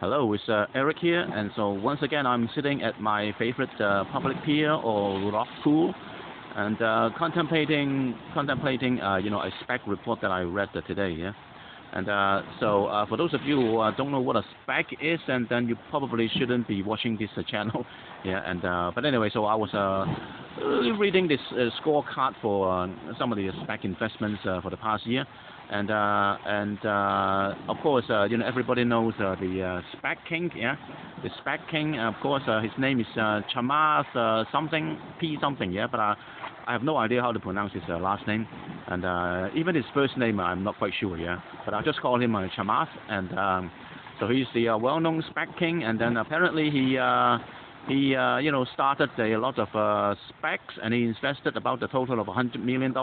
Hello, it's Eric here, and so once again I'm sitting at my favorite public pier or rock pool, and contemplating a SPAC report that I read today. Yeah, and for those of you who don't know what a SPAC is, and then you probably shouldn't be watching this channel. Yeah, and but anyway, so I was reading this scorecard for some of the SPAC investments for the past year. And of course, everybody knows the SPAC King, yeah, the SPAC King. Of course, his name is Chamath something P something, yeah, but I have no idea how to pronounce his last name, and even his first name I'm not quite sure, yeah. But I'll just call him Chamath, and so he's the well-known SPAC King, and then apparently he started a lot of SPACs, and he invested about a total of $100 million,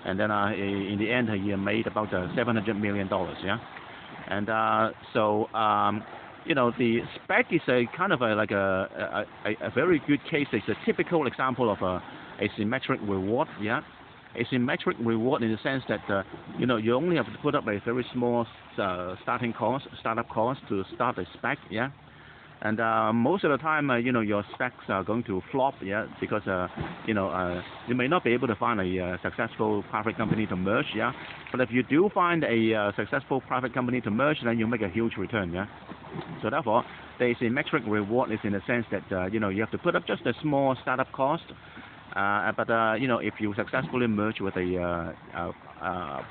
and then in the end he made about $700 million, yeah. And the SPAC is a kind of like a very good case. It's a typical example of a asymmetric reward, yeah. Asymmetric reward in the sense that you only have to put up a very small startup cost to start a SPAC, yeah. And most of the time, your SPACs are going to flop, yeah, because you may not be able to find a successful private company to merge, yeah. But if you do find a successful private company to merge, then you make a huge return, yeah. So therefore, the asymmetric reward is in the sense that you have to put up just a small startup cost, but if you successfully merge with a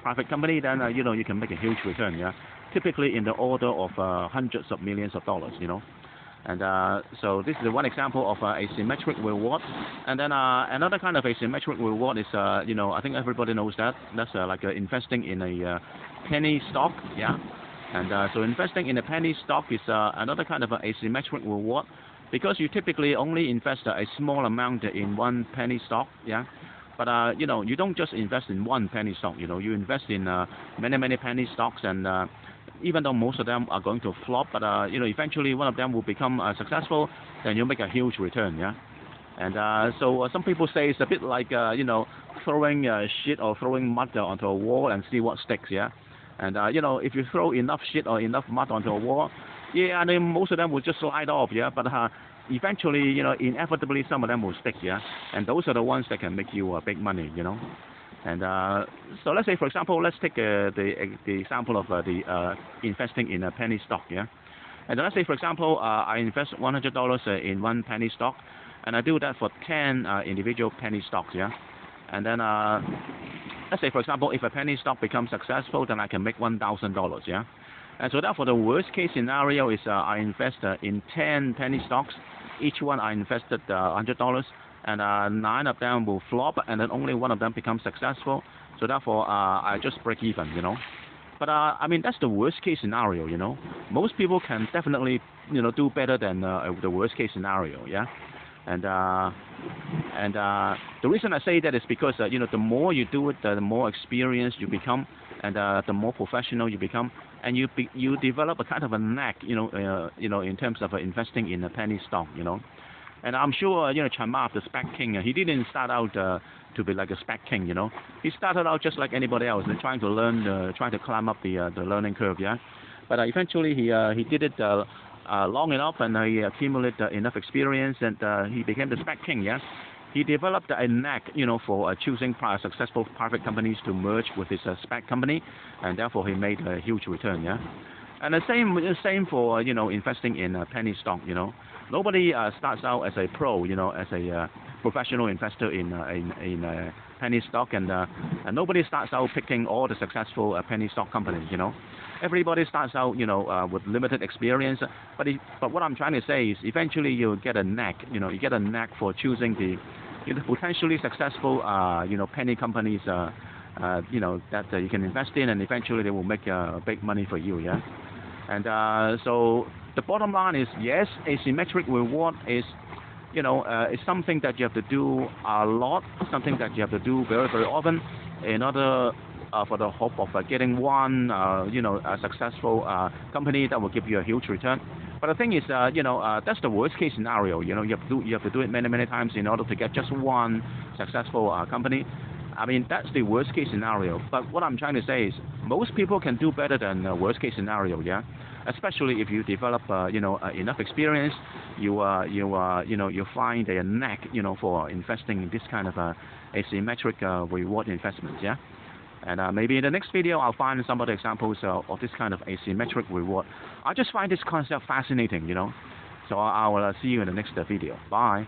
private company, then you can make a huge return, yeah. Typically in the order of hundreds of millions of dollars, And so this is one example of asymmetric reward. And then another kind of asymmetric reward is, I think everybody knows that. That's like investing in a penny stock, yeah. And so investing in a penny stock is another kind of asymmetric reward, because you typically only invest a small amount in one penny stock, yeah. But you don't just invest in one penny stock. You invest in many penny stocks, and even though most of them are going to flop, but eventually one of them will become successful, then you make a huge return, yeah. And so some people say it's a bit like throwing shit or throwing mud onto a wall and see what sticks, yeah. And if you throw enough shit or enough mud onto a wall, yeah, and then most of them will just slide off, yeah. But eventually, inevitably some of them will stick, yeah. And those are the ones that can make you big money, And so let's say, for example, let's take the example of the investing in a penny stock, yeah. And let's say, for example, I invest $100 in one penny stock, and I do that for 10 individual penny stocks, yeah. And then let's say, for example, if a penny stock becomes successful, then I can make $1,000, yeah. And so therefore, the worst case scenario is I invest in 10 penny stocks. Each one I invested $100. And 9 of them will flop, and then only one of them becomes successful. So therefore, I just break even, But I mean, that's the worst case scenario, Most people can definitely, do better than the worst case scenario, yeah. And the reason I say that is because the more you do it, the more experienced you become, and the more professional you become, and you develop a kind of a knack, in terms of investing in a penny stock, And I'm sure, Chamath, the SPAC King, he didn't start out to be like a SPAC King, He started out just like anybody else, trying to learn, trying to climb up the learning curve, yeah. But eventually he did it long enough, and he accumulated enough experience, and he became the SPAC King, yeah. He developed a knack, for choosing successful private companies to merge with his SPAC company, and therefore he made a huge return, yeah. And the same for investing in a penny stock, Nobody starts out as a pro, as a professional investor in a penny stock, and nobody starts out picking all the successful penny stock companies, Everybody starts out, with limited experience. But what I'm trying to say is, eventually you get a knack, you get a knack for choosing the potentially successful, penny companies, that you can invest in, and eventually they will make big money for you, yeah. And so the bottom line is, yes, asymmetric reward is, it's something that you have to do a lot, something that you have to do very, very often in order for the hope of getting one, a successful company that will give you a huge return. But the thing is, that's the worst case scenario. You have to do it many times in order to get just one successful company. I mean, that's the worst case scenario. But what I'm trying to say is, most people can do better than the worst case scenario, yeah? especially if you develop enough experience, you find a knack for investing in this kind of asymmetric reward investments. Yeah. And maybe in the next video, I'll find some other examples of this kind of asymmetric reward. I just find this concept fascinating, So I will see you in the next video. Bye.